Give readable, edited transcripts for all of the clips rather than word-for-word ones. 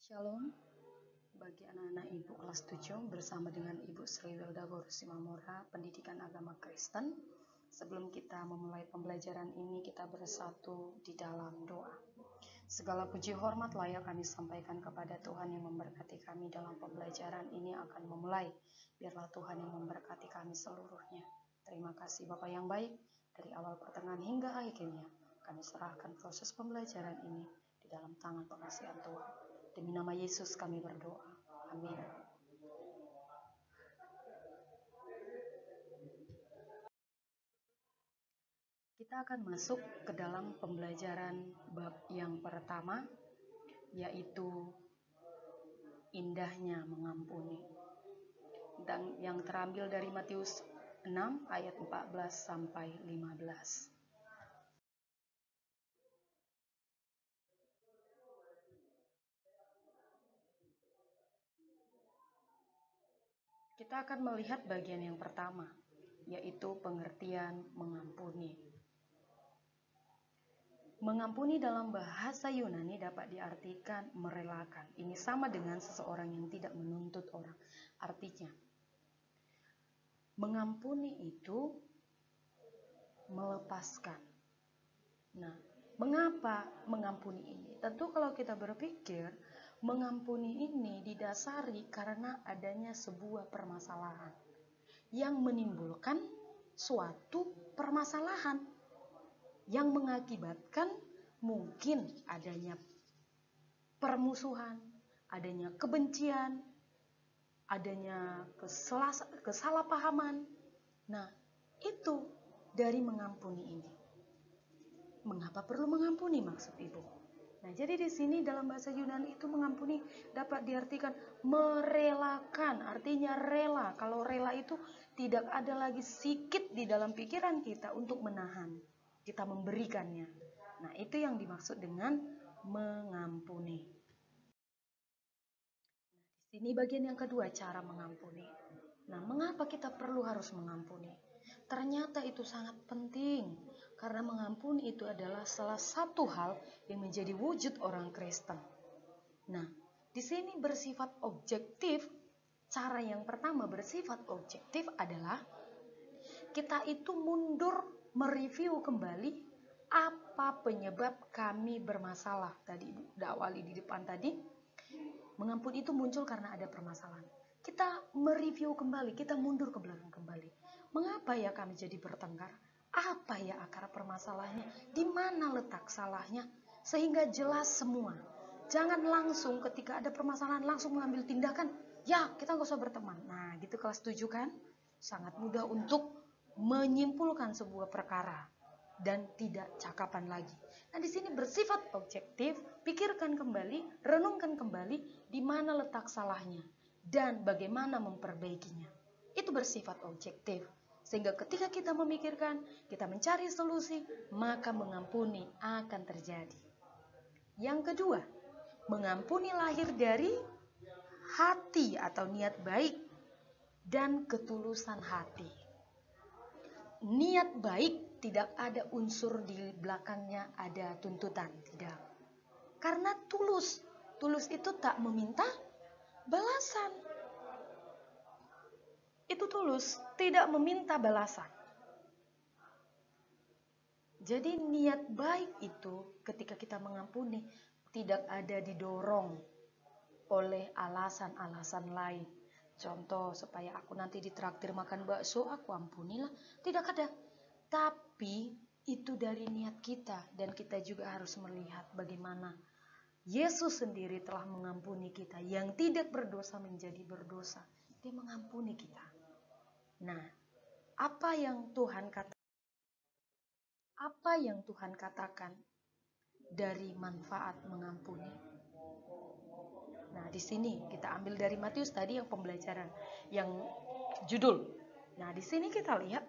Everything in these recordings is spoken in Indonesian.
Shalom, bagi anak-anak Ibu kelas 7 bersama dengan Ibu Sri Wilda Simamora, Pendidikan Agama Kristen. Sebelum kita memulai pembelajaran ini, kita bersatu di dalam doa. Segala puji hormat layak kami sampaikan kepada Tuhan yang memberkati kami dalam pembelajaran ini akan memulai. Biarlah Tuhan yang memberkati kami seluruhnya. Terima kasih Bapa yang baik, dari awal pertengahan hingga akhirnya. Kami serahkan proses pembelajaran ini di dalam tangan pengasihan Tuhan. Demi nama Yesus kami berdoa. Amin. Kita akan masuk ke dalam pembelajaran bab yang pertama, yaitu indahnya mengampuni. Dan yang terambil dari Matius 6 ayat 14 sampai 15. Kita akan melihat bagian yang pertama, yaitu pengertian mengampuni. Mengampuni dalam bahasa Yunani dapat diartikan merelakan. Ini sama dengan seseorang yang tidak menuntut orang. Artinya, mengampuni itu melepaskan. Nah, mengapa mengampuni ini? Tentu kalau kita berpikir, mengampuni ini didasari karena adanya sebuah permasalahan yang menimbulkan suatu permasalahan yang mengakibatkan mungkin adanya permusuhan, adanya kebencian, adanya kesalahpahaman. Nah, itu dari mengampuni ini. Mengapa perlu mengampuni maksud Ibu? Nah, jadi di sini dalam bahasa Yunani itu mengampuni dapat diartikan merelakan, artinya rela. Kalau rela itu tidak ada lagi sikit di dalam pikiran kita untuk menahan, kita memberikannya. Nah, itu yang dimaksud dengan mengampuni. Nah, di sini bagian yang kedua, cara mengampuni. Nah, mengapa kita perlu harus mengampuni? Ternyata itu sangat penting, karena mengampuni itu adalah salah satu hal yang menjadi wujud orang Kristen. Nah, di sini bersifat objektif. Cara yang pertama bersifat objektif adalah kita itu mundur mereview kembali apa penyebab kami bermasalah. Tadi awali di depan tadi, mengampuni itu muncul karena ada permasalahan. Kita mereview kembali, kita mundur ke belakang kembali. Mengapa ya kami jadi bertengkar? Apa ya akar permasalahannya? Di mana letak salahnya? Sehingga jelas semua. Jangan langsung ketika ada permasalahan langsung mengambil tindakan. Ya, kita nggak usah berteman. Nah, gitu kelas 7 kan? Sangat mudah untuk menyimpulkan sebuah perkara dan tidak cakapan lagi. Nah, di sini bersifat objektif, pikirkan kembali, renungkan kembali di mana letak salahnya dan bagaimana memperbaikinya. Itu bersifat objektif. Sehingga ketika kita memikirkan, kita mencari solusi, maka mengampuni akan terjadi. Yang kedua, mengampuni lahir dari hati atau niat baik dan ketulusan hati. Niat baik tidak ada unsur di belakangnya ada tuntutan, tidak. Karena tulus itu tak meminta balasan. Itu tulus, tidak meminta balasan. Jadi niat baik itu ketika kita mengampuni tidak ada didorong oleh alasan-alasan lain. Contoh, supaya aku nanti ditraktir makan bakso, aku ampunilah. Tidak ada. Tapi itu dari niat kita, dan kita juga harus melihat bagaimana Yesus sendiri telah mengampuni kita. Yang tidak berdosa menjadi berdosa. Dia mengampuni kita. Nah, apa yang Tuhan katakan dari manfaat mengampuni? Nah, di sini kita ambil dari Matius tadi yang pembelajaran, yang judul. Nah, di sini kita lihat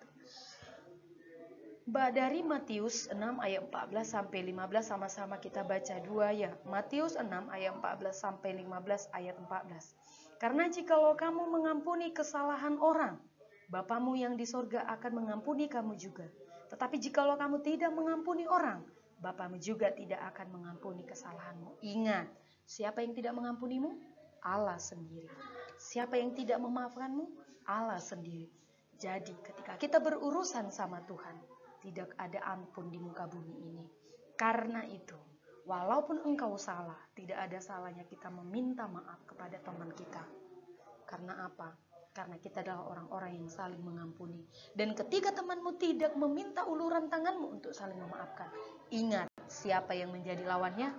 dari Matius 6 ayat 14 sampai 15, sama-sama kita baca dua ya. Matius 6 ayat 14 sampai 15 ayat 14. Karena jikalau kamu mengampuni kesalahan orang, Bapamu yang di sorga akan mengampuni kamu juga. Tetapi jikalau kamu tidak mengampuni orang, Bapamu juga tidak akan mengampuni kesalahanmu. Ingat, Siapa yang tidak mengampunimu? Allah sendiri. Siapa yang tidak memaafkanmu? Allah sendiri. Jadi ketika kita berurusan sama Tuhan, tidak ada ampun di muka bumi ini. Karena itu, walaupun engkau salah, tidak ada salahnya kita meminta maaf kepada teman kita. Karena apa? Karena kita adalah orang-orang yang saling mengampuni. Dan ketika temanmu tidak meminta uluran tanganmu untuk saling memaafkan, ingat siapa yang menjadi lawannya?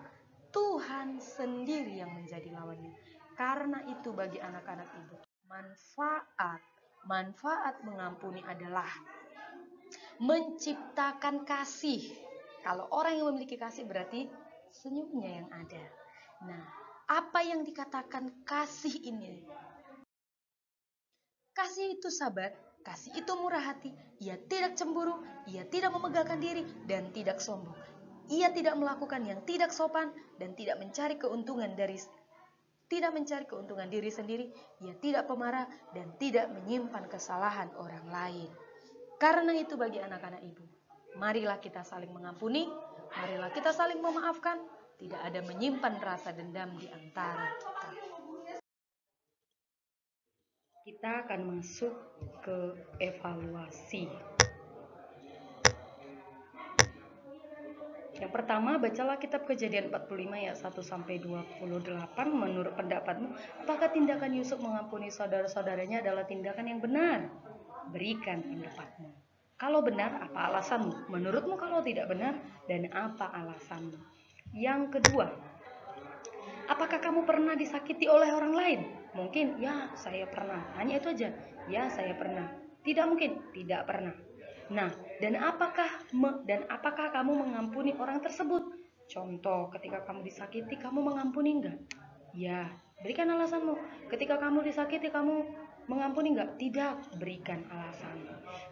Tuhan sendiri yang menjadi lawannya. Karena itu bagi anak-anak ibu, manfaat mengampuni adalah menciptakan kasih. Kalau orang yang memiliki kasih berarti senyumnya yang ada. Nah, apa yang dikatakan kasih ini? Kasih itu sabar, kasih itu murah hati, ia tidak cemburu, ia tidak memegalkan diri, dan tidak sombong. Ia tidak melakukan yang tidak sopan, dan tidak mencari keuntungan diri sendiri, ia tidak pemarah, dan tidak menyimpan kesalahan orang lain. Karena itu bagi anak-anak ibu, marilah kita saling mengampuni, marilah kita saling memaafkan, tidak ada menyimpan rasa dendam di antara kita. Kita akan masuk ke evaluasi. Yang pertama, bacalah kitab Kejadian 45 ayat 1-28. Menurut pendapatmu, apakah tindakan Yusuf mengampuni saudara-saudaranya adalah tindakan yang benar? Berikan pendapatmu. Kalau benar, apa alasanmu? Menurutmu kalau tidak benar, dan apa alasanmu? Yang kedua, apakah kamu pernah disakiti oleh orang lain? Mungkin, ya saya pernah. Hanya itu aja. Ya saya pernah. Tidak mungkin, tidak pernah. Nah, dan apakah kamu mengampuni orang tersebut? Contoh, ketika kamu disakiti, kamu mengampuni enggak? Ya, berikan alasanmu. Ketika kamu disakiti, kamu mengampuni enggak? Tidak, berikan alasan.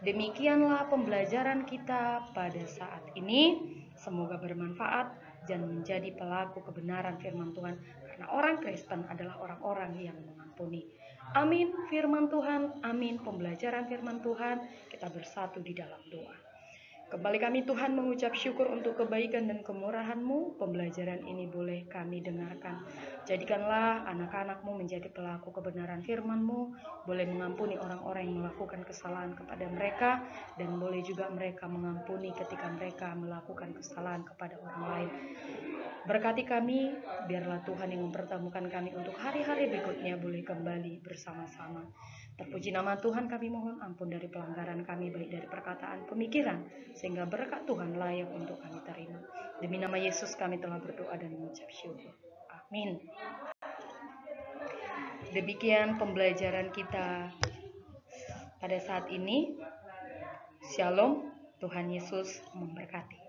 Demikianlah pembelajaran kita pada saat ini. Semoga bermanfaat dan menjadi pelaku kebenaran firman Tuhan. Karena orang Kristen adalah orang-orang yang mengampuni. Amin firman Tuhan, amin pembelajaran firman Tuhan. Kita bersatu di dalam doa. Kembali kami Tuhan mengucap syukur untuk kebaikan dan kemurahan-Mu. Pembelajaran ini boleh kami dengarkan. Jadikanlah anak-anak-Mu menjadi pelaku kebenaran firman-Mu. Boleh mengampuni orang-orang yang melakukan kesalahan kepada mereka. Dan boleh juga mereka mengampuni ketika mereka melakukan kesalahan kepada orang lain. Berkati kami, biarlah Tuhan yang mempertemukan kami untuk hari-hari berikutnya boleh kembali bersama-sama. Terpuji nama Tuhan, kami mohon ampun dari pelanggaran kami, baik dari perkataan, pemikiran, sehingga berkat Tuhan layak untuk kami terima. Demi nama Yesus kami telah berdoa dan mengucap syukur. Amin. Demikian pembelajaran kita pada saat ini. Shalom, Tuhan Yesus memberkati.